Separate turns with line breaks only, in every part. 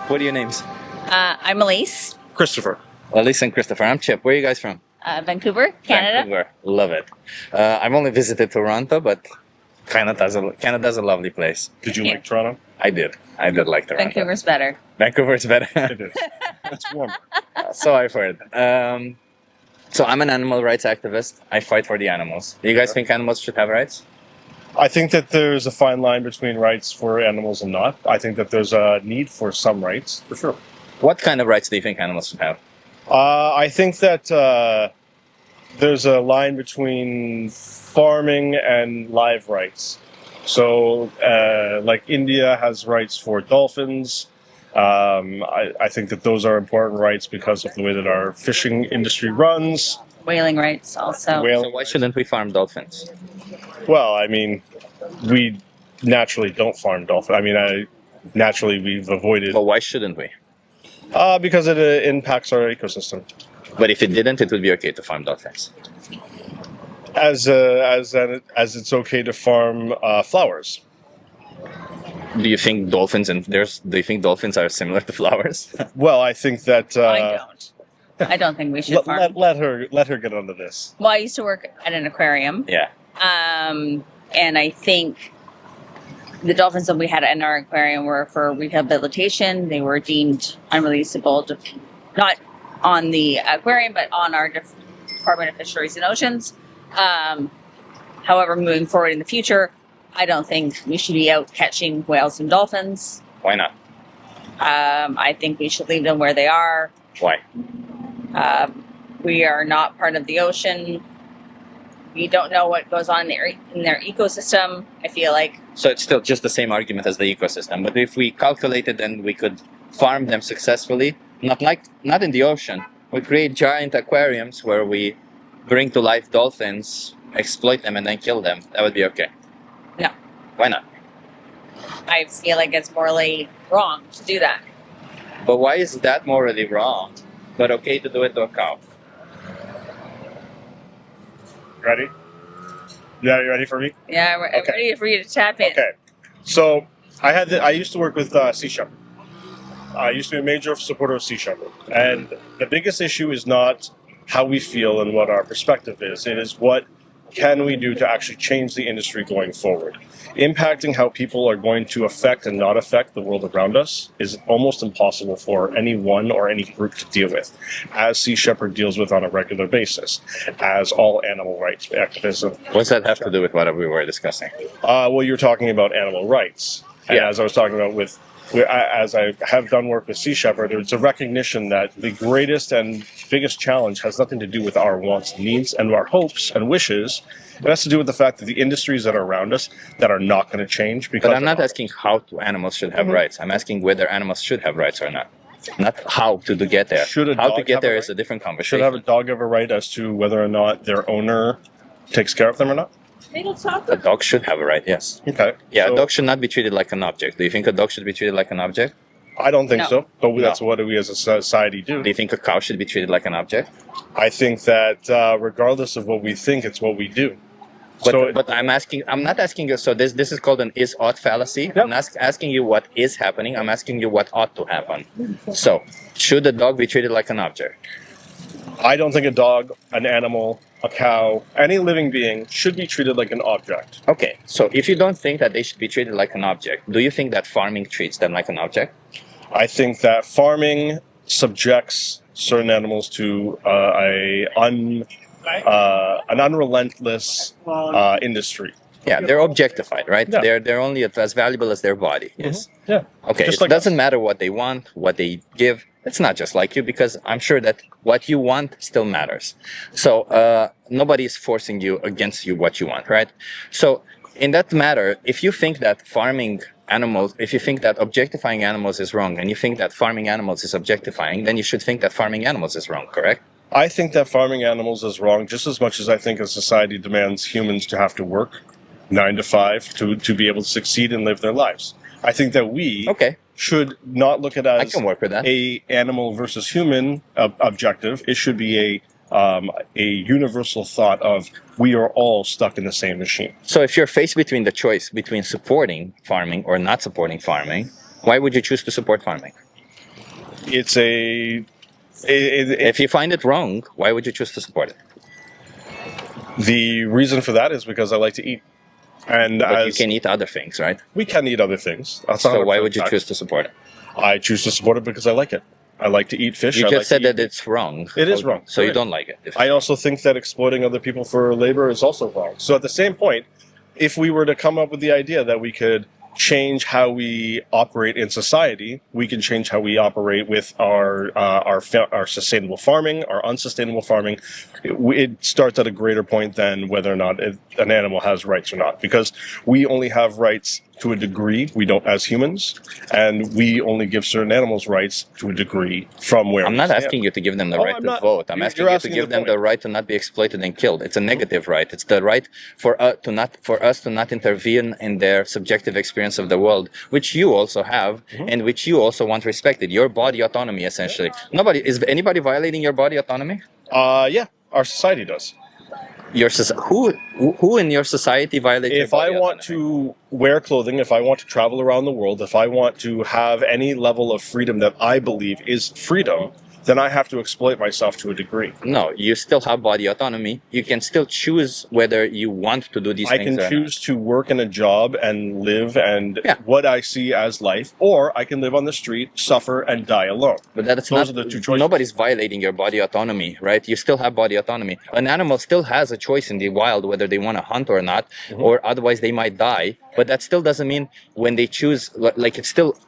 What are your names?
I'm Elise,
Christopher.
Elise and Christopher. I'm Chip. Where are you guys from?
Vancouver, Canada.
Vancouver. Love it. I've only visited Toronto, but Canada's a lovely place.
Did you
Yeah.
like Toronto?
I did. I did like Toronto.
Vancouver's better.
Vancouver's better.
It is. It's warmer.
So I've heard. So I'm an animal rights activist. I fight for the animals. Do you guys think animals should have rights?
I think that there's a fine line between rights for animals and not. I think that there's a need for some rights, for sure.
What kind of rights do you think animals should have?
I think that there's a line between farming and live rights. So, like India has rights for dolphins. I think that those are important rights because of the way that our fishing industry runs.
Whaling rights also.
So why shouldn't we farm dolphins?
Well, I mean, we naturally don't farm dolphins. I mean, naturally we've avoided
Well, why shouldn't we?
because it impacts our ecosystem.
But if it didn't, it would be okay to farm dolphins.
As it's okay to farm flowers.
Do you think dolphins do you think dolphins are similar to flowers?
Well, I think that
I don't. I don't think we should farm.
let her get onto this.
Well, I used to work at an aquarium,
Yeah.
and I think the dolphins that we had in our aquarium were for rehabilitation. They were deemed unreleasable, not on the aquarium, but on our Department of Fisheries and Oceans. However, moving forward in the future, I don't think we should be out catching whales and dolphins.
Why not?
I think we should leave them where they are.
Why?
We are not part of the ocean. We don't know what goes on in their ecosystem. I feel like
So it's still just the same argument as the ecosystem. But if we calculated and we could farm them successfully, not in the ocean, we create giant aquariums where we bring to life dolphins, exploit them, and then kill them. That would be okay.
no.
Why not?
I feel like it's morally wrong to do that.
But why is that morally wrong, but okay to do it to a cow?
Ready? Yeah, you ready for me?
Yeah, we're
Okay.
ready for you to tap in.
Okay. So I used to work with Sea Shepherd. I used to be a major supporter of Sea Shepherd, and the biggest issue is not how we feel and what our perspective is. It is what can we do to actually change the industry going forward. Impacting how people are going to affect and not affect the world around us is almost impossible for any one or any group to deal with, as Sea Shepherd deals with on a regular basis, as all animal rights activism.
What's that have to do with what we were discussing?
Well, you're talking about animal rights. And
Yeah.
as I was talking about as I have done work with Sea Shepherd, it's a recognition that the greatest and biggest challenge has nothing to do with our wants and needs and our hopes and wishes. It has to do with the fact that the industries that are around us that are not going to change. Because
But I'm not asking how animals should have rights. I'm asking whether animals should have rights or not. Not how to get there.
Should a
How to
dog
get
have a
there is
right?
a different
Should
conversation.
have a dog have a right as to whether or not their owner takes care of them or not?
A dog should have a right, yes.
Okay.
Yeah,
So,
a dog should not be treated like an object. Do you think a dog should be treated like an object?
I don't think
No.
so, but that's what we as a society do.
Do you think a cow should be treated like an object?
I think that regardless of what we think, it's what we do.
But I'm not asking you, so this is called an is-ought fallacy.
Yep.
I'm not asking you what is happening, I'm asking you what ought to happen. So, should a dog be treated like an object?
I don't think a dog, an animal, a cow, any living being should be treated like an object.
Okay, so if you don't think that they should be treated like an object, do you think that farming treats them like an object?
I think that farming subjects certain animals to an unrelentless industry.
Yeah, they're objectified, right?
Yeah.
They're only as valuable as their body is.
Yeah.
Okay,
Just
it
like
doesn't
us.
matter what they want, what they give. It's not just like you, because I'm sure that what you want still matters. So nobody is forcing you against you what you want, right? So in that matter, if you think that farming animals, if you think that objectifying animals is wrong, and you think that farming animals is objectifying, then you should think that farming animals is wrong, correct?
I think that farming animals is wrong just as much as I think a society demands humans to have to work 9 to 5 to be able to succeed and live their lives. I think that we
Okay.
should not look at it
I
as
can work with that.
a animal versus human objective. It should be a universal thought of we are all stuck in the same machine.
So if you're faced between the choice between supporting farming or not supporting farming, why would you choose to support farming?
It's
If you find it wrong, why would you choose to support it?
the reason for that is because I like to eat. And
But you can eat other things, right?
we can eat other things. That's
So why
100%
would you
fact.
choose to support it?
I choose to support it because I like it. I like to eat fish.
You
I
just
like
said
to eat
that it's wrong.
It is wrong.
So you
Right.
don't like it.
I also think that exploiting other people for labor is also wrong. So at the same point, if we were to come up with the idea that we could change how we operate in society, we can change how we operate with our sustainable farming, our unsustainable farming. It starts at a greater point than whether or not an animal has rights or not, because we only have rights to a degree. We don't as humans, and we only give certain animals rights to a degree from where
I'm
we
not
stand.
asking you to give them the
Oh,
right
I'm
to
not-
vote. I'm
you're
asking you to
asking
give
the
them
point.
the right to not be exploited and killed. It's a negative right. It's the right for us to not intervene in their subjective experience of the world, which you also have and which you also want respected. Your body autonomy, essentially. Is anybody violating your body autonomy?
Yeah, our society does.
Who in your society violates your
If I
body
want
autonomy?
to wear clothing, if I want to travel around the world, if I want to have any level of freedom that I believe is freedom, then I have to exploit myself to a degree.
No, you still have body autonomy. You can still choose whether you want to do these
I
things
can
or
choose to work in a job and live and
Yeah.
what I see as life, or I can live on the street, suffer, and die alone.
not. But that's
Those
not.
are the two choices.
Nobody's violating your body autonomy, right? You still have body autonomy. An animal still has a choice in the wild whether they want to hunt or not, or otherwise they might die. But that still doesn't mean when they choose, like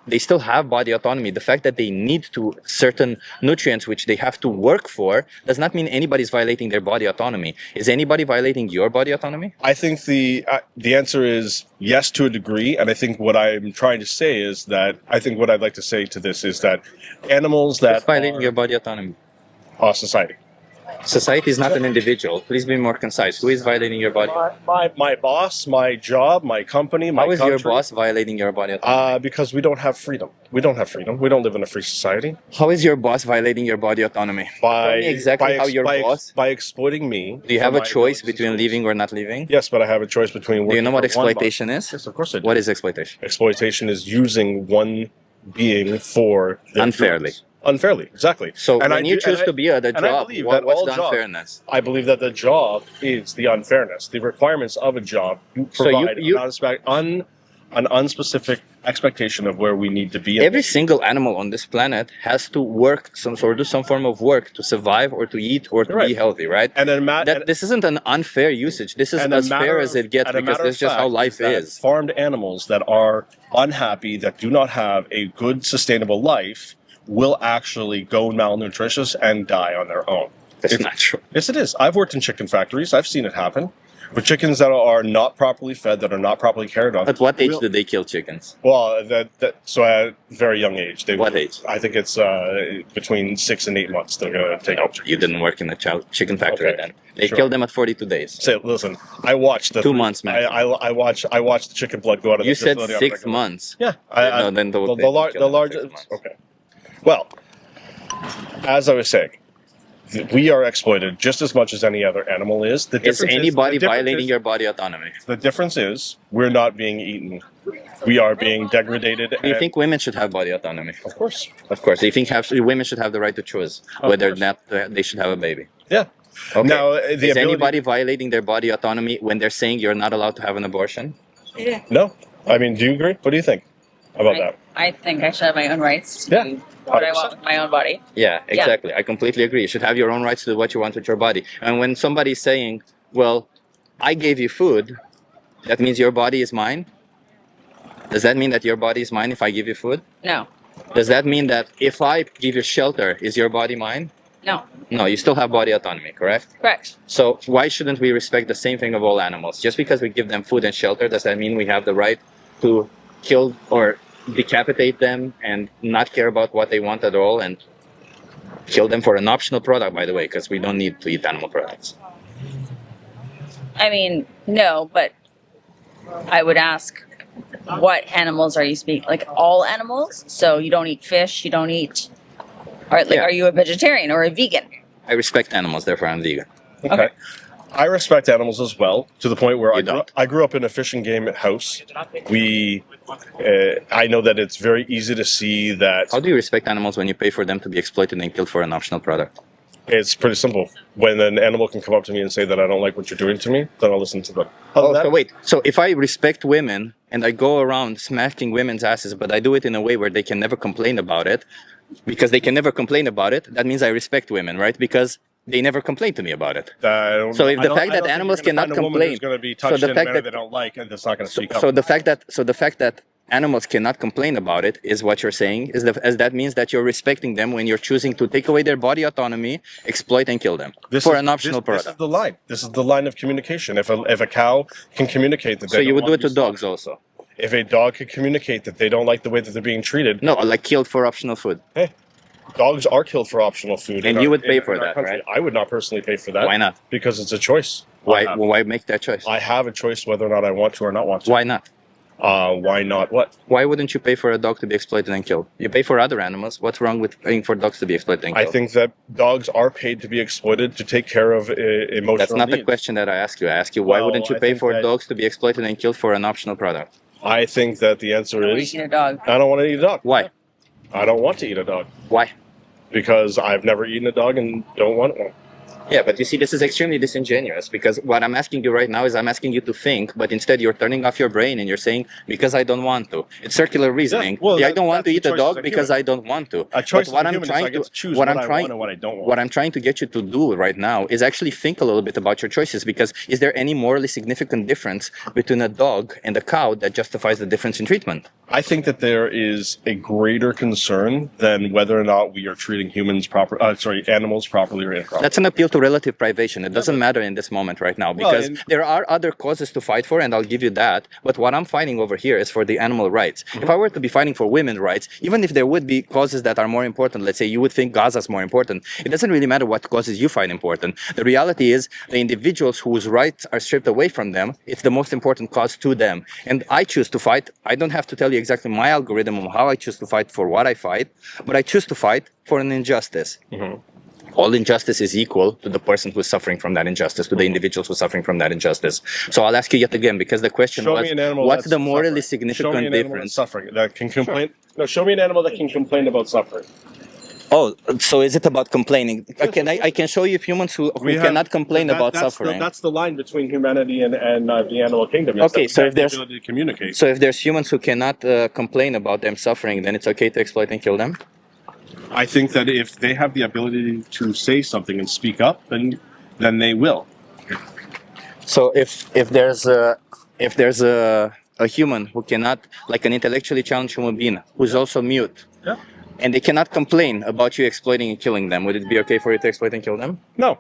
they still have body autonomy. The fact that they need to certain nutrients which they have to work for does not mean anybody's violating their body autonomy. Is anybody violating your body autonomy?
I think the answer is yes to a degree, and I think what I'm trying to say is that I think what I'd like to say to this is that animals that
Who's violating
are
your body autonomy?
society.
Society is not an individual. Please be more concise. Who is violating your body?
My boss, my job, my company, my
How is
country.
your boss violating your body autonomy?
Because we don't have freedom. We don't have freedom. We don't live in a free society.
How is your boss violating your body autonomy? Tell me exactly how your boss.
by exploiting me.
Do you have
for
a
my
choice
abilities
between
to-
leaving or not leaving?
Yes, but I have a choice between.
Do you know what
working for one
exploitation
boss.
is?
Yes, of course I do.
What is exploitation?
Exploitation is using one being for their
Unfairly.
goods. Unfairly, exactly.
So
And
when
I
you
do-
choose
and
to be at a
and I
job,
believe
what's
that all
the
jobs-
unfairness?
I believe that the job is the unfairness. The requirements of a job
So
provide
you-
an unspecific expectation of where we need to be. in
Every
this.
single animal on this planet has to work do some form of work to survive or to eat or to be
Right.
healthy, right?
And then
This isn't an unfair usage. This is as fair as it gets because this is just how life is.
Farmed animals that are unhappy, that do not have a good sustainable life, will actually go malnutritious and die on their own.
That's
It's-
not true.
Yes, it is. I've worked in chicken factories. I've seen it happen. With chickens that are not properly fed, that are not properly cared of.
At what age
will-
did they kill chickens?
Well, so at a very young age.
What age?
I think it's between 6 and 8 months. They're going to take out chickens.
You didn't work in a chicken factory
Okay,
then. They
sure.
killed them at 42 days.
Say, listen, I watched the
2 months, man.
I watched the chicken blood go out of
You
the
said
facility on a
6
regular-
months.
Yeah,
No, then
the
they killed them at
largest.
6 months.
Okay. Well, as I was saying, we are exploited just as much as any other animal is.
Is anybody violating
your?
your body autonomy?
The difference is we're not being eaten. We are being degraded.
Do you think women should have body autonomy?
Of course.
Of course. Do you think women should have the right to choose whether or
course.
not they should have a baby?
Yeah.
Okay.
Now,
Is anybody violating their body autonomy when they're saying you're not allowed to have an abortion?
Yeah.
No. I mean, do you agree? What do you think about that?
I think I should have my own rights to
Yeah,
do what I want with my own body.
Yeah, exactly. I completely agree. You should have your own rights to do what you want with your body. And when somebody's saying, well, I gave you food, that means your body is mine? Does that mean that your body is mine if I give you food?
No.
Does that mean that if I give you shelter, is your body mine?
No.
No, you still have body autonomy, correct?
Correct.
So why shouldn't we respect the same thing of all animals? Just because we give them food and shelter, does that mean we have the right to kill or decapitate them and not care about what they want at all and kill them for an optional product, by the way, because we don't need to eat animal products?
I mean, no, but I would ask, what animals are you speaking? Like all animals? So you don't eat fish, you don't eat, or like,
Yeah.
are you a vegetarian or a vegan?
I respect animals, therefore I'm vegan.
Okay. I respect animals as well, to the point where
You
I grew up in a fishing game house. I know that it's very easy to see that
How do you respect animals when you pay for them to be exploited and killed for an optional product?
it's pretty simple. When an animal can come up to me and say that I don't like what you're doing to me, then I'll listen to them.
Oh, so wait. So if I respect women and I go around smacking women's asses, but I do it in a way where they can never complain about it, because they can never complain about it, that means I respect women, right? Because they never complain to me about it. So if the fact that animals cannot complain,
going to be touched in a manner they don't like, and that's not going to speak up.
so the fact that animals cannot complain about it is what you're saying, as that means that you're respecting them when you're choosing to take away their body autonomy, exploit and kill them an optional product.
This is the line. This is the line of communication. If a cow can communicate that,
So you would do it to dogs also?
If a dog can communicate that they don't like the way that they're being treated,
No, like killed for optional food.
hey, dogs are killed for optional food.
And you would pay for that, right?
I would not personally pay for that.
Why not?
Because it's a choice.
Why make that choice?
I have a choice whether or not I want to or not want to.
Why not?
Why not? What?
Why wouldn't you pay for a dog to be exploited and killed? You pay for other animals. What's wrong with paying for dogs to be exploited and killed?
I think that dogs are paid to be exploited to take care of emotional
That's not
needs.
the question that I ask you. I ask you, why
Well,
wouldn't you
I
pay
think
for
that-
dogs to be exploited and killed for an optional product?
I think that the answer
Or
is
eating a dog.
I don't want to eat a dog.
Why?
I don't want to eat a dog
Why?
because I've never eaten a dog and don't want one.
Yeah, but you see, this is extremely disingenuous, because what I'm asking you right now is I'm asking you to think, but instead you're turning off your brain and you're saying, because I don't want to. It's circular reasoning.
well,
I don't want to
that's
eat
the
a
choice
dog
as a
because
human.
I don't want to.
A choice
But what
as a
I'm
human is
trying
I get to choose
what
what
I'm
I
trying,
want and what I don't want.
what I'm trying to get you to do right now is actually think a little bit about your choices, because is there any morally significant difference between a dog and a cow that justifies the difference in treatment?
I think that there is a greater concern than whether or not we are treating animals properly or improperly.
That's an appeal to relative privation. It doesn't matter in this moment right now, because there are other causes to fight for, and I'll give you that. But what I'm fighting over here is for the animal rights. If I were to be fighting for women's rights, even if there would be causes that are more important, let's say you would think Gaza's more important, it doesn't really matter what causes you find important. The reality is the individuals whose rights are stripped away from them, it's the most important cause to them. And I choose to fight. I don't have to tell you exactly my algorithm of how I choose to fight for what I fight, but I choose to fight for an injustice. All injustice is equal to the person who's suffering from that injustice, to the individuals who are suffering from that injustice. So I'll ask you yet again, because the question
Show
was,
me an animal
what's
that's
the morally
suffering. Show me
significant
an animal that's
difference?
suffering that can complain. No, show me an animal that can complain about suffering.
Oh, so is it about complaining? I can show you humans who cannot complain about suffering.
That's the line between humanity and the animal kingdom.
Okay, so if
the
there's
ability to communicate.
So if there's humans who cannot complain about them suffering, then it's okay to exploit and kill them?
I think that if they have the ability to say something and speak up, then they will.
So if there's a human who cannot, like an intellectually challenged human being who's also mute,
Yeah.
and they cannot complain about you exploiting and killing them, would it be okay for you to exploit and kill them?
No.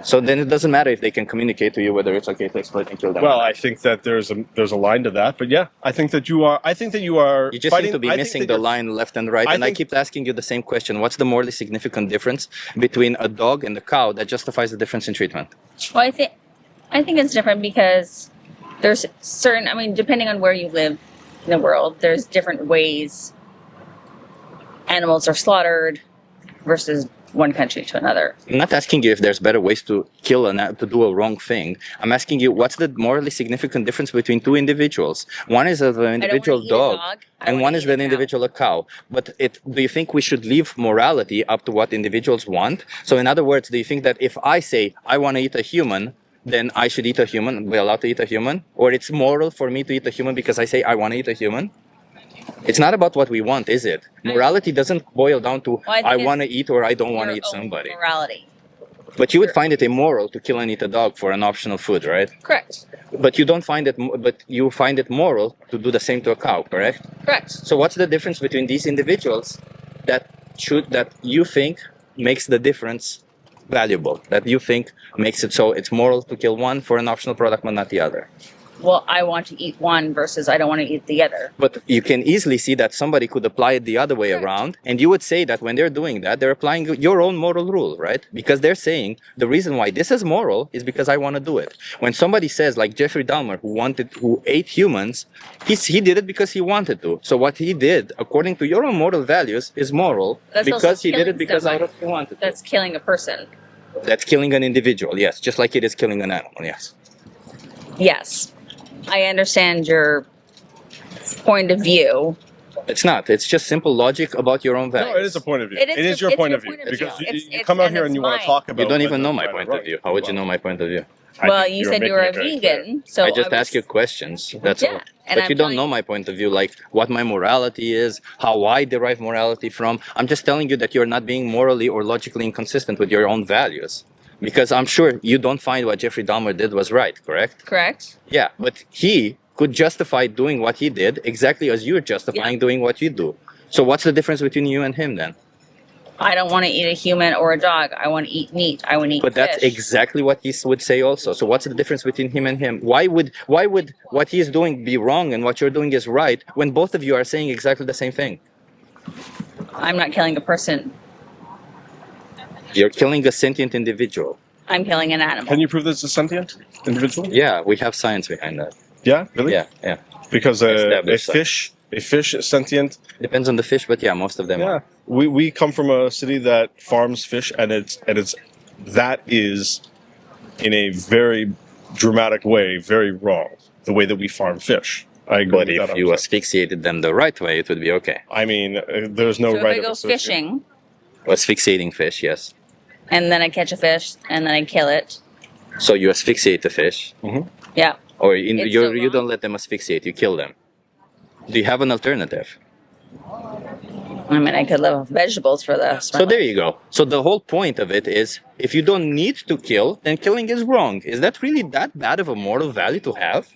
So then it doesn't matter if they can communicate to you whether it's okay to exploit and kill them.
Well, I think that there's a line to that, but yeah, I think that you are.
You just seem to be missing the line left and right, and I keep asking you the same question: what's the morally significant difference between a dog and a cow that justifies the difference in treatment?
Well, I think it's different because there's certain. I mean, depending on where you live in the world, there's different ways animals are slaughtered versus one country to another.
I'm not asking you if there's better ways to kill to do a wrong thing. I'm asking you what's the morally significant difference between two individuals. One is of an individual dog, and one is an individual cow. But do you think we should leave morality up to what individuals want? So in other words, do you think that if I say I want to eat a human, then I should eat a human, be allowed to eat a human? Or it's moral for me to eat a human because I say I want to eat a human? It's not about what we want, is it? Morality doesn't boil down to I want to eat or I don't want to eat somebody.
Morality.
But you would find it immoral to kill and eat a dog for an optional food, right?
Correct.
But you don't find it. But you find it moral to do the same to a cow, correct?
Correct.
So what's the difference between these individuals that you think makes the difference valuable? That you think makes it so it's moral to kill one for an optional product, but not the other?
Well, I want to eat one versus I don't want to eat the other.
But you can easily see that somebody could apply it the other way around. And you would say that when they're doing that, they're applying your own moral rule, right? Because they're saying the reason why this is moral is because I want to do it. When somebody says, like Jeffrey Dahmer, who ate humans, he did it because he wanted to. So what he did, according to your own moral values, is moral because he did it because he wanted to.
That's killing a person.
That's killing an individual, yes, just like it is killing an animal, yes.
Yes, I understand your point of view.
It's not. It's just simple logic about your own values.
No, it is a point of view.
It is
your
it's
point
your
of view.
point of view.
Because you,
It's-
you
it's-
come out
and
here
it's
and you want
mine.
to talk about
You don't even
whether
know
it's
my
right or
point of
right.
view. How would you
Well,
know my point of view?
I
Well,
think
you
you're
said you were a
making it very clear.
vegan, so
I just
was-
ask you questions. That's
Yeah,
all.
and
But
I'm
you don't
telling-
know my point of view, like what my morality is, how I derive morality from. I'm just telling you that you're not being morally or logically inconsistent with your own values. Because I'm sure you don't find what Jeffrey Dahmer did was right, correct?
Correct.
Yeah, but he could justify doing what he did exactly as you're justifying doing what you do. So what's the difference between you and him then?
I don't want to eat a human or a dog. I want to eat meat. I want to eat
But that's
fish.
exactly what he would say also. So what's the difference between him and him? Why would what he's doing be wrong and what you're doing is right when both of you are saying exactly the same thing?
I'm not killing a person.
You're killing a sentient individual.
I'm killing an animal.
Can you prove this is a sentient individual?
Yeah, we have science behind that.
Yeah, really?
Yeah.
Because a
Established
fish is sentient.
Depends on the fish, but yeah, most of them
Yeah,
are.
we come from a city that farms fish, and it's that is in a very dramatic way very wrong. The way that we farm fish, I agree.
But
with
if
that
you
100%.
asphyxiated them the right way, it would be okay.
I mean, there's no
So if
right.
I
of
go
association.
fishing
Asphyxiating fish, yes.
and then I catch a fish and then I kill it,
So you asphyxiate the fish,
yeah,
or
It's
you
still
you
wrong?
don't let them asphyxiate, you kill them. Do you have an alternative?
I mean, I could live off vegetables for this.
So there you go. So the whole point of it is, if you don't need to kill, then killing is wrong. Is that really that bad of a moral value to have?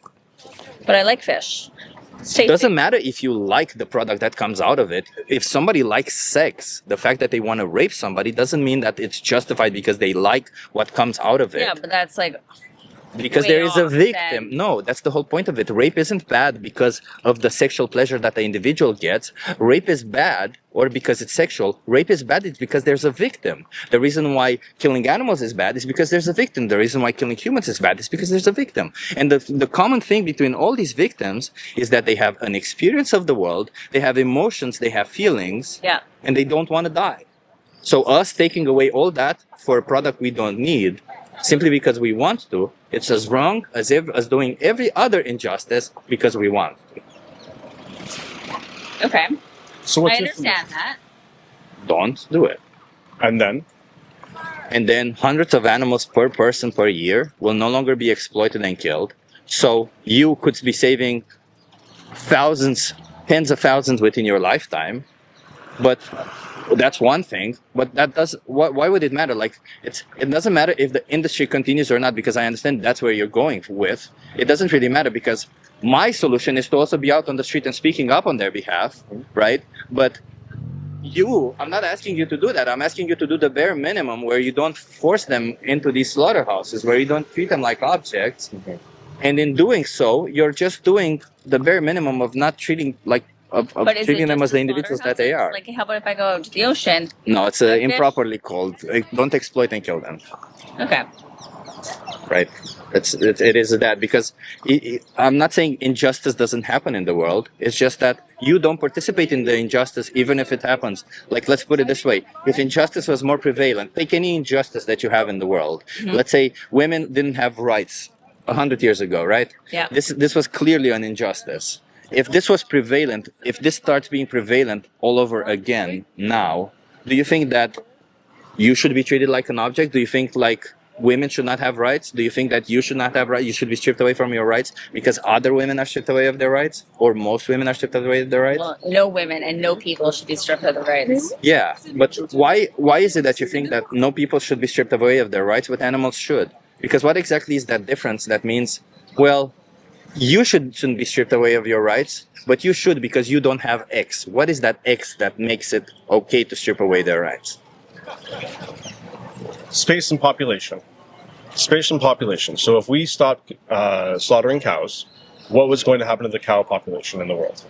But I like fish. It's tasty.
Doesn't matter if you like the product that comes out of it. If somebody likes sex, the fact that they want to rape somebody doesn't mean that it's justified because they like what comes out of it.
Yeah, but that's like
Because
way
there is a
off
victim.
then.
No, that's the whole point of it. Rape isn't bad because of the sexual pleasure that the individual gets. Rape is bad, or because it's sexual. Rape is bad it's because there's a victim. The reason why killing animals is bad is because there's a victim. The reason why killing humans is bad is because there's a victim. And the common thing between all these victims is that they have an experience of the world, they have emotions, they have feelings,
yeah.
and they don't want to die. So us taking away all that for a product we don't need, simply because we want to, it's as wrong as doing every other injustice because we want.
Okay.
So
I
what's your
understand that.
Don't do it.
And then
And then hundreds of animals per person per year will no longer be exploited and killed. So you could be saving thousands, tens of thousands within your lifetime. But that's one thing. But that does. Why would it matter? Like it doesn't matter if the industry continues or not, because I understand that's where you're going with. It doesn't really matter because my solution is to also be out on the street and speaking up on their behalf, right? But I'm not asking you to do that. I'm asking you to do the bare minimum where you don't force them into these slaughterhouses, where you don't treat them like objects. And in doing so, you're just doing the bare minimum of not treating of
But is
treating
it
them
just
as the
a
individuals that they are.
slaughterhouse? Like, how about if I go out to the ocean?
No, it's
fish?
improperly called. Don't exploit and kill them.
Okay.
Right? It is that because I'm not saying injustice doesn't happen in the world. It's just that you don't participate in the injustice even if it happens. Like, let's put it this way. If injustice was more prevalent, take any injustice that you have in the world. Let's say women didn't have rights 100 years ago, right?
Yeah.
This was clearly an injustice. If this was prevalent, if this starts being prevalent all over again now, do you think that you should be treated like an object? Do you think like women should not have rights? Do you think that you should not have rights? You should be stripped away from your rights because other women are stripped away of their rights, or most women are stripped away of their rights?
Well, no women and no people should be stripped of their rights.
Yeah, but why is it that you think that no people should be stripped away of their rights, but animals should? Because what exactly is that difference that means, well, you shouldn't be stripped away of your rights, but you should because you don't have X. What is that X that makes it okay to strip away their rights?
space and population. Space and population. So if we stopped slaughtering cows, what was going to happen to the cow population in the world?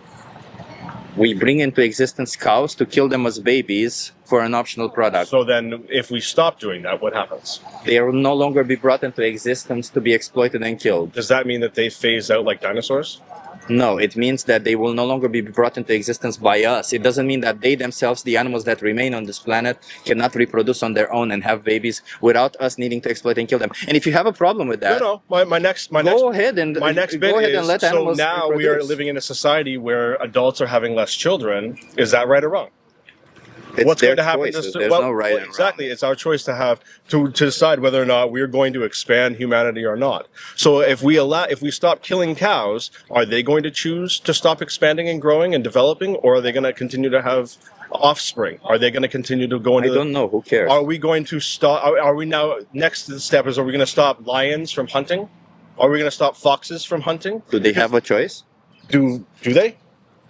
We bring into existence cows to kill them as babies for an optional product.
So then if we stop doing that, what happens?
They will no longer be brought into existence to be exploited and killed.
Does that mean that they phase out like dinosaurs?
No, it means that they will no longer be brought into existence by us. It doesn't mean that they themselves, the animals that remain on this planet, cannot reproduce on their own and have babies without us needing to exploit and kill them. And if you have a problem with that,
My next bit
and let
is, so
animals
now we are
reproduce.
living in a society where adults are having less children. Is that right or wrong?
It's
What's
their
going to happen?
choices. There's no right and wrong.
Exactly. It's our choice to have to decide whether or not we're going to expand humanity or not. So if we stop killing cows, are they going to choose to stop expanding and growing and developing, or are they going to continue to have offspring? Are they going to continue to go into?
I don't know. Who cares?
Are we going to stop? Are we now next step is, are we going to stop lions from hunting? Are we going to stop foxes from hunting?
Do they have a choice?
Do they?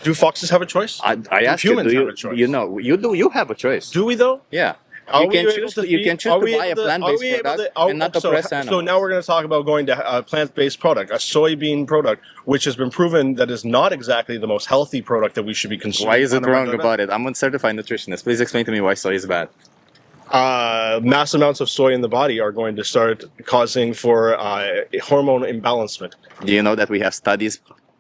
Do foxes have a choice?
I asked you,
humans
do
have
you,
a choice?
you know, you have a choice.
Do we though?
Yeah.
Are
You
we
can
able
choose
to
to, you
feed-
can choose
are
to
we
buy a
able to-
plant-based
are we able
product
to-
and not
so-
oppress animals.
So now we're going to talk about going to a plant-based product, a soybean product, which has been proven that is not exactly the most healthy product that we should be consuming.
Why is it
on a
wrong
regular
about it? I'm a certified nutritionist. Please explain to me why soy is bad.
mass amounts of soy in the body are going to start causing for hormone imbalancement.
Do you know that we have studies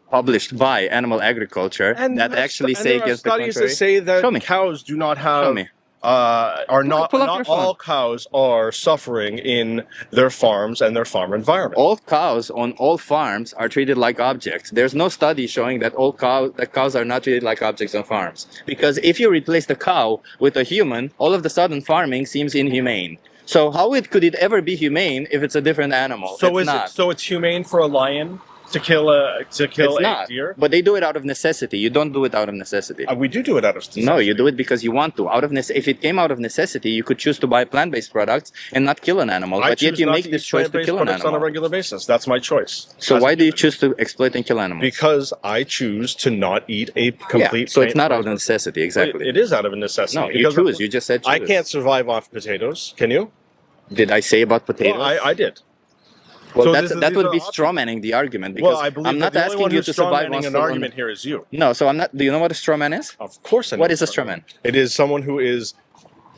published by Animal Agriculture that actually say against the
studies
contrary?
that say that
Show me.
cows do not have
Show me.
are not
pull up your
not
phone.
all cows are suffering in their farms and their farm environment.
All cows on all farms are treated like objects. There's no study showing that cows are not treated like objects on farms. Because if you replace the cow with a human, all of a sudden farming seems inhumane. So could it ever be humane if it's a different animal?
So
it's not.
so it's humane for a lion to kill a
It's not.
deer?
But they do it out of necessity. You don't do it out of necessity.
We do it out of necessity.
No, you do it because you want to. If it came out of necessity, you could choose to buy plant-based products and not kill an animal.
I
But yet
choose
you
not
make
to
this
eat
choice to
plant-based
kill an
products on a
animal.
regular basis. That's my choice.
So
As
why
a
do you
human.
choose to exploit and kill animals?
Because I choose to not eat a complete.
So it's not out of
plant-based
necessity,
product.
exactly.
It is out of necessity.
No, you
because
choose. You just said choose.
I can't survive off potatoes. Can you?
Did I say about potatoes?
Well, I did.
Well,
So
that
these
would
are
be
options.
strawmanning the argument because
Well, I believe
I'm not
that the only
asking
one
you
who's
to survive
strawmanning
on
an argument here is you.
No, so I'm not. Do you know what a strawman is?
Of course I know.
What is a strawman?
It is someone who is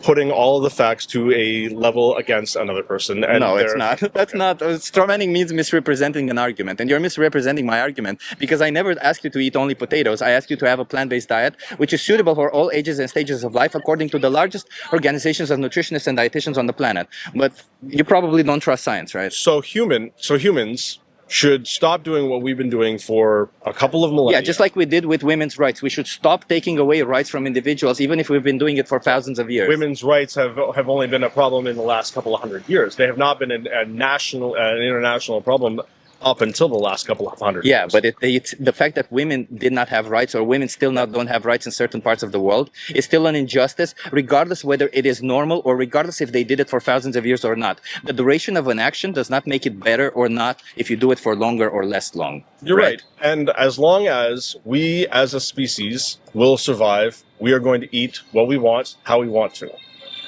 putting all the facts to a level against another person. And
No, it's
they're-
not. That's not. Strawmanning means misrepresenting an argument, and you're misrepresenting my argument because I never asked you to eat only potatoes. I asked you to have a plant-based diet, which is suitable for all ages and stages of life, according to the largest organizations of nutritionists and dietitians on the planet. But you probably don't trust science, right?
So humans should stop doing what we've been doing for a couple of millennia.
Yeah, just like we did with women's rights. We should stop taking away rights from individuals, even if we've been doing it for thousands of years.
Women's rights have only been a problem in the last couple of hundred years. They have not been an international problem up until the last couple of hundred
Yeah,
years.
but it's the fact that women did not have rights, or women still don't have rights in certain parts of the world, is still an injustice, regardless whether it is normal or regardless if they did it for thousands of years or not. The duration of an action does not make it better or not if you do it for longer or less long.
You're right. And as long as we as a species will survive, we are going to eat what we want, how we want to.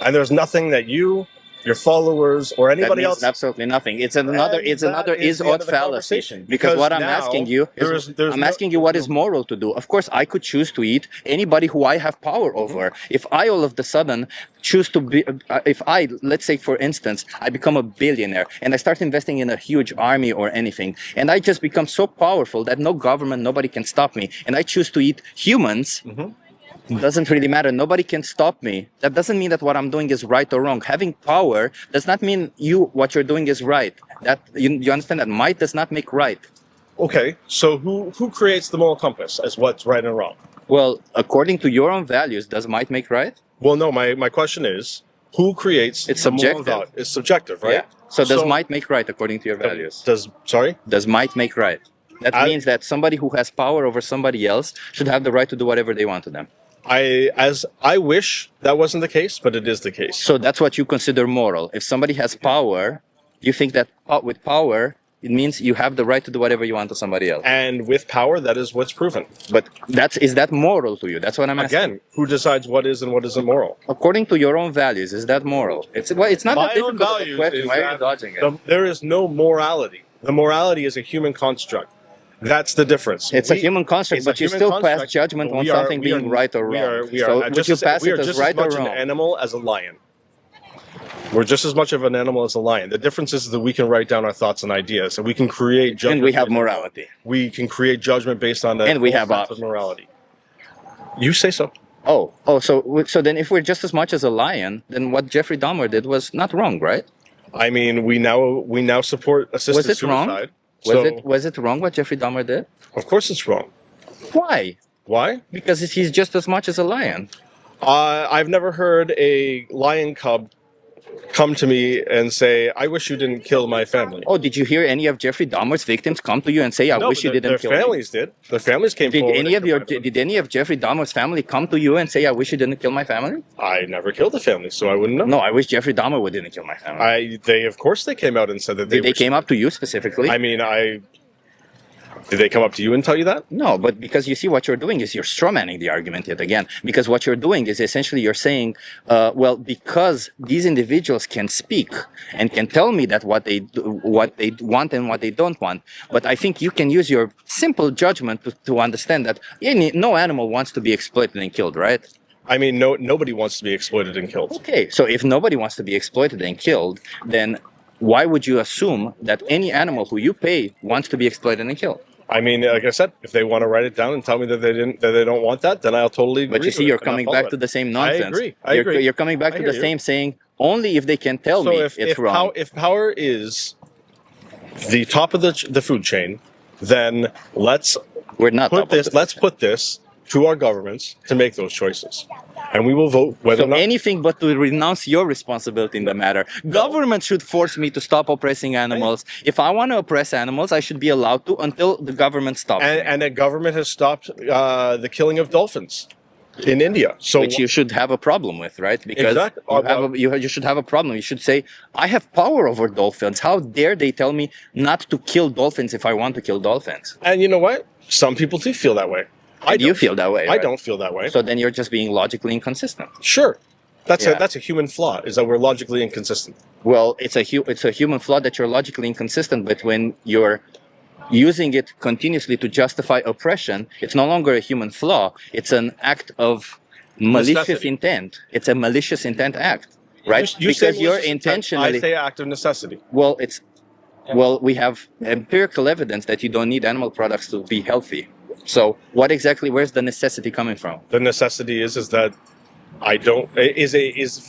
And there's nothing that you, your followers, or
That
anybody
means
else.
absolutely nothing. It's another
that is the end
is-ought
of the
fallacy.
conversation.
Because what I'm
now
asking you is,
there's
I'm
no-
asking you what is moral to do. Of course, I could choose to eat anybody who I have power over. If I all of the sudden choose to be, let's say for instance, I become a billionaire and I start investing in a huge army or anything, and I just become so powerful that no government, nobody can stop me, and I choose to eat humans. Doesn't really matter. Nobody can stop me. That doesn't mean that what I'm doing is right or wrong. Having power does not mean what you're doing is right. That you understand that might does not make right.
Okay, so who creates the moral compass as what's right and wrong?
Well, according to your own values, does might make right?
Well, no, my question is, who creates
It's
the moral
subjective.
value? It's subjective, right?
Yeah. So does might make right according to your values?
Sorry?
Does might make right? That means that somebody who has power over somebody else should have the right to do whatever they want to them.
I wish that wasn't the case, but it is the case.
So that's what you consider moral. If somebody has power, you think that with power, it means you have the right to do whatever you want to somebody else.
And with power, that is what's proven.
But is that moral to you? That's what I'm asking.
Again, who decides what is and what isn't moral?
According to your own values, is that moral? It's not
My
that
own
difficult of a
values
question.
is
Why are you
that
dodging it?
there is no morality. The morality is a human construct. That's the difference.
It's a human construct,
it's a
but you
human
still
construct,
pass judgment
but
on
we are-
something
we are-
being right or
we
wrong.
are- we
So
are
would
just
you
as-
pass
we
it
are
as
just
right
as much
or wrong?
an animal as a lion. We're just as much of an animal as a lion. The difference is that we can write down our thoughts and ideas, and we can create judgment.
And we have morality.
We can create judgment based on that.
And we have
sense of morality. You say so.
So then if we're just as much as a lion, then what Jeffrey Dahmer did was not wrong, right?
I mean, we now support assisted
Was it wrong?
suicide.
Was it wrong what Jeffrey Dahmer did?
Of course it's wrong.
Why?
Why?
Because he's just as much as a lion.
I've never heard a lion cub come to me and say, "I wish you didn't kill my family."
Oh, did you hear any of Jeffrey Dahmer's victims come to you and say, "I wish you didn't kill me"?
Their families did. Their families came forward.
Did any of Jeffrey Dahmer's family come to you and say, "I wish you didn't kill my family"?
I never killed the family, so I wouldn't know.
No, I wish Jeffrey Dahmer didn't kill my family.
Of course they came out and said that
They came up to you specifically?
I mean, did they come up to you and tell you that?
No, but because you see what you're doing is you're strawmanning the argument yet again. Because what you're doing is essentially you're saying, well, because these individuals can speak and can tell me that what they want and what they don't want. But I think you can use your simple judgment to understand that no animal wants to be exploited and killed, right?
I mean, nobody wants to be exploited and killed.
Okay, so if nobody wants to be exploited and killed, then why would you assume that any animal who you pay wants to be exploited and killed?
I mean, like I said, if they want to write it down and tell me that they don't want that, then I'll totally agree.
But you see, you're coming back to the same nonsense.
I agree.
You're coming back to the same saying, only if they can tell me it's wrong.
If power is the top of the food chain, then let's put this to our governments to make those choices. And we will vote whether or not...
anything but to renounce your responsibility in the matter. Government should force me to stop oppressing animals. If I want to oppress animals, I should be allowed to until the government stops me.
And the government has stopped the killing of dolphins in India. So
which you should have a problem with, right? Because
exactly.
you should have a problem. You should say, I have power over dolphins. How dare they tell me not to kill dolphins if I want to kill dolphins?
And you know what? Some people do feel that way.
You feel that way, right?
I don't feel that way.
So then you're just being logically inconsistent.
Sure. That's a human flaw, is that we're logically inconsistent.
Well, it's a human flaw that you're logically inconsistent, but when you're using it continuously to justify oppression, it's no longer a human flaw. It's an act of malicious intent. It's a malicious intent act, right? Because you're intentionally...
I say act of necessity.
Well, we have empirical evidence that you don't need animal products to be healthy. So where's the necessity coming from?
The necessity is that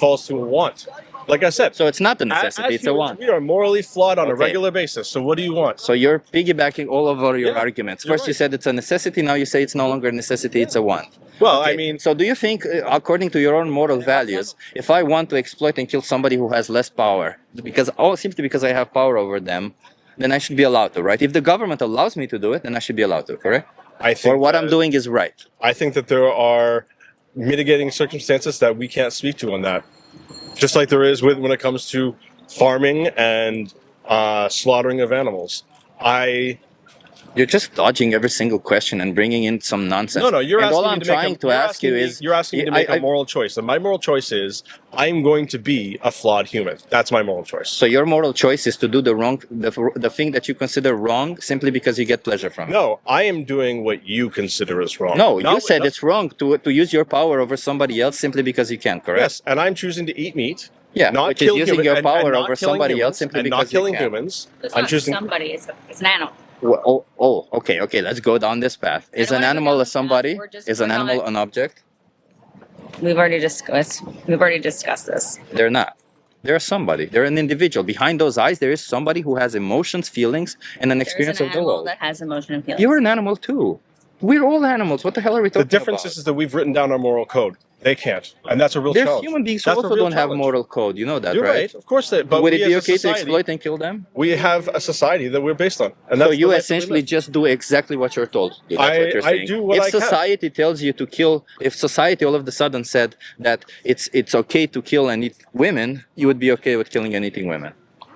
falls to a want. Like I said.
So it's not a necessity, it's a want.
We are morally flawed on a regular basis. So what do you want?
So you're piggybacking all over your arguments. First you said it's a necessity, now you say it's no longer a necessity, it's a want.
Well, I mean...
So do you think, according to your own moral values, if I want to exploit and kill somebody who has less power, simply because I have power over them, then I should be allowed to, right? If the government allows me to do it, then I should be allowed to, correct? Or what I'm doing is right.
I think that there are mitigating circumstances that we can't speak to on that. Just like there is when it comes to farming and slaughtering of animals.
You're just dodging every single question and bringing in some nonsense.
No, you're asking
all I'm trying to ask you is...
You're asking me to make a moral choice. And my moral choice is, I'm going to be a flawed human. That's my moral choice.
So your moral choice is to do the thing that you consider wrong simply because you get pleasure from it.
No, I am doing what you consider is wrong.
No, you said it's wrong to use your power over somebody else simply because you can, correct?
Yes, and I'm choosing to eat meat.
Yeah,
not
which is using your power over somebody else simply because you can.
Not killing humans.
It's not somebody, it's an animal.
Well, okay, let's go down this path. Is an animal a somebody? Is an animal an object?
We've already discussed this.
They're not. They're somebody. They're an individual. Behind those eyes, there is somebody who has emotions, feelings, and an experience of the world.
That has emotion and feelings.
You're an animal too. We're all animals. What the hell are we talking about?
The difference is that we've written down our moral code. They can't, and that's a real challenge.
Human beings who also don't have moral code. You know that,
You're right? Of course, but
would it be okay to exploit and kill them?
We have a society that we're based on, and
so you essentially just do exactly what you're told. That's what you're saying.
I do what I can.
If society tells you to kill, if society all of a sudden said that it's okay to kill and eat women, you would be okay with killing and eating women.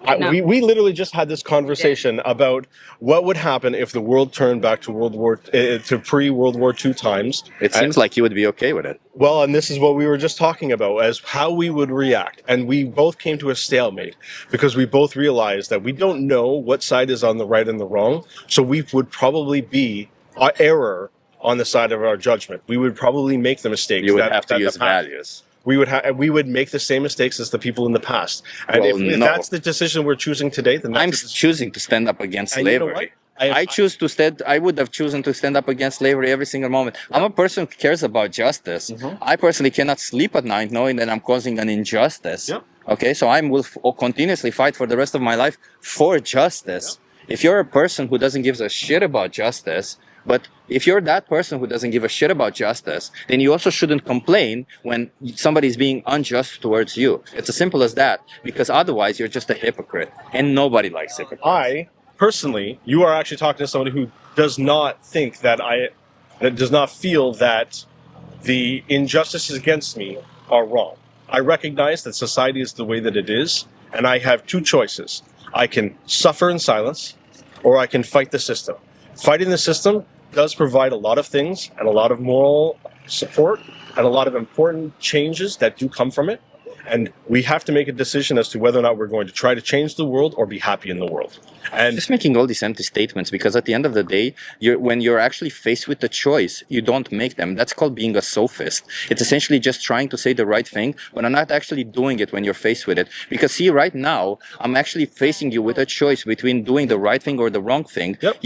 No.
We literally just had this conversation about what would happen if the world turned back to pre-World War II times.
It seems like you would be okay with it.
Well, and this is what we were just talking about, as how we would react. And we both came to a stalemate because we both realized that we don't know what side is on the right and the wrong. So we would probably be our error on the side of our judgment. We would probably make the mistake.
You would have to use values.
we would make the same mistakes as the people in the past. And
Well,
if
no.
that's the decision we're choosing today, then
I'm
that's
choosing to stand up against
And you know
slavery.
what? I
choose to stand. I would have chosen to stand up against slavery every single moment. I'm a person who cares about justice. I personally cannot sleep at night knowing that I'm causing an injustice.
Yep.
Okay, so I will continuously fight for the rest of my life for justice. If you're a person who doesn't give a shit about justice, but if you're that person who doesn't give a shit about justice, then you also shouldn't complain when somebody's being unjust towards you. It's as simple as that, because otherwise you're just a hypocrite, and nobody likes hypocrites.
Personally, you are actually talking to somebody who does not think that that does not feel that the injustices against me are wrong. I recognize that society is the way that it is, and I have two choices. I can suffer in silence, or I can fight the system. Fighting the system does provide a lot of things and a lot of moral support and a lot of important changes that do come from it. And we have to make a decision as to whether or not we're going to try to change the world or be happy in the world. And
just making all these empty statements, because at the end of the day, when you're actually faced with the choice, you don't make them. That's called being a sophist. It's essentially just trying to say the right thing when I'm not actually doing it when you're faced with it. Because see, right now, I'm actually facing you with a choice between doing the right thing or the wrong thing.
Yep.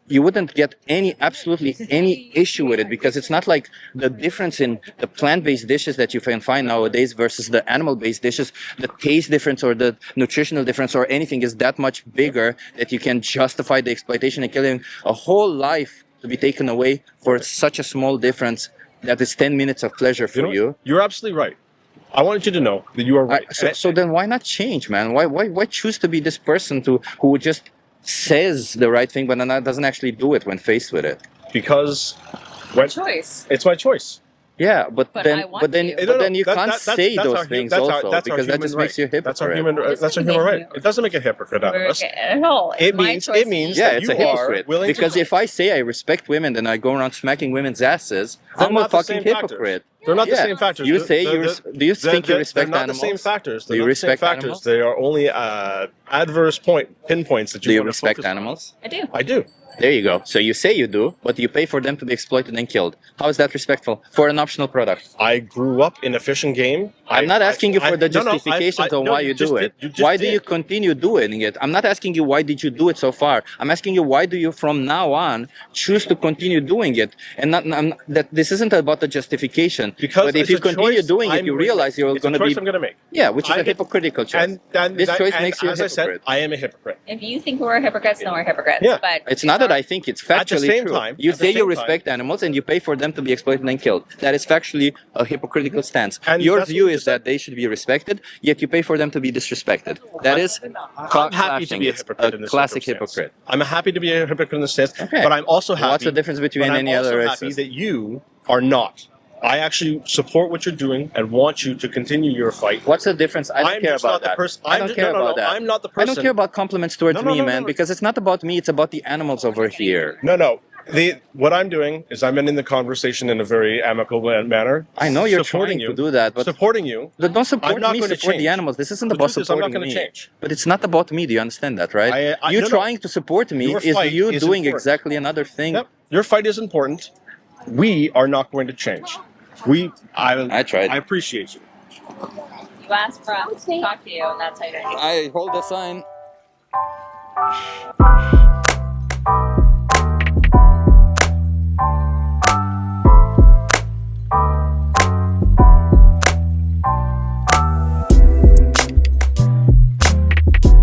You wouldn't get absolutely any issue with it, because it's not like the difference in the plant-based dishes that you can find nowadays versus the animal-based dishes, the taste difference or the nutritional difference or anything is that much bigger that you can justify the exploitation and killing a whole life to be taken away for such a small difference that is 10 minutes of pleasure for you.
You're absolutely right. I wanted you to know that you are right.
So then why not change, man? Why choose to be this person who would just says the right thing but doesn't actually do it when faced with it?
Because
Choice.
it's my choice.
Yeah, but then you can't say those things also, because that just makes you a hypocrite.
That's our human right. It doesn't make a hypocrite out of us.
No,
It means
Yeah,
that
it's
you
a hypocrite.
are willing
Because
to
if I say I respect women, then I go around smacking women's asses, I'm a fucking hypocrite.
They're not the same factors.
You say do you think you respect
they're not
animals?
the same factors.
Do you respect
factors.
animals?
They are only adverse pinpoints that you
Do you
want to
respect
focus on.
animals?
I do.
I do.
There you go. So you say you do, but you pay for them to be exploited and killed. How is that respectful for an optional product?
I grew up in a fishing game.
I'm not asking you for the justifications on why you do it. Why do you continue doing it? I'm not asking you why did you do it so far. I'm asking you why do you from now on choose to continue doing it, and not that this isn't about the justification.
Because
but if you continue doing it, you realize you're going to be.
I'm going to make.
Yeah, which is a hypocritical choice. This choice makes you a
as I
hypocrite.
said, I am a hypocrite.
If you think we're hypocrites, then we're hypocrites.
Yeah.
But
It's not that I think it's factually
same
true.
time-
You
at the
say you
same
respect animals and you pay for them to be exploited and killed. That is factually a hypocritical stance.
And
Your
that's
view
what you
is that they should be respected, yet you pay for them to be disrespected. That is
I'm happy to be a
It's
hypocrite in this
classic
circumstance.
hypocrite.
I'm happy to be a hypocrite in this sense,
Okay.
but I'm also happy.
What's the difference between
but I'm
any other
also happy
races?
that you are not. I actually support what you're doing and want you to continue your fight.
What's the difference? I don't
I'm
care
just
about
not the
that.
person-
I don't care about that.
I'm not the
I don't
person-
care about compliments towards
No,
me, man,
no.
because it's not about me. It's about the animals over here.
No. What I'm doing is I'm ending the conversation in a very amicable manner.
I know you're
supporting
trying to do that, but
supporting you.
don't support
I'm not
me,
going to
support the
change.
animals. This isn't
The
about
truth is I'm not
supporting
going
me.
to change.
But it's not about me. Do you understand that, right? You
no.
trying to support me
Your
is
fight
you
is
doing
important.
exactly another thing.
Yep. Your fight is important. We are not going to change. I
tried.
I appreciate you.
you asked for us to talk to you, and that's how you do it.
I hold the sign.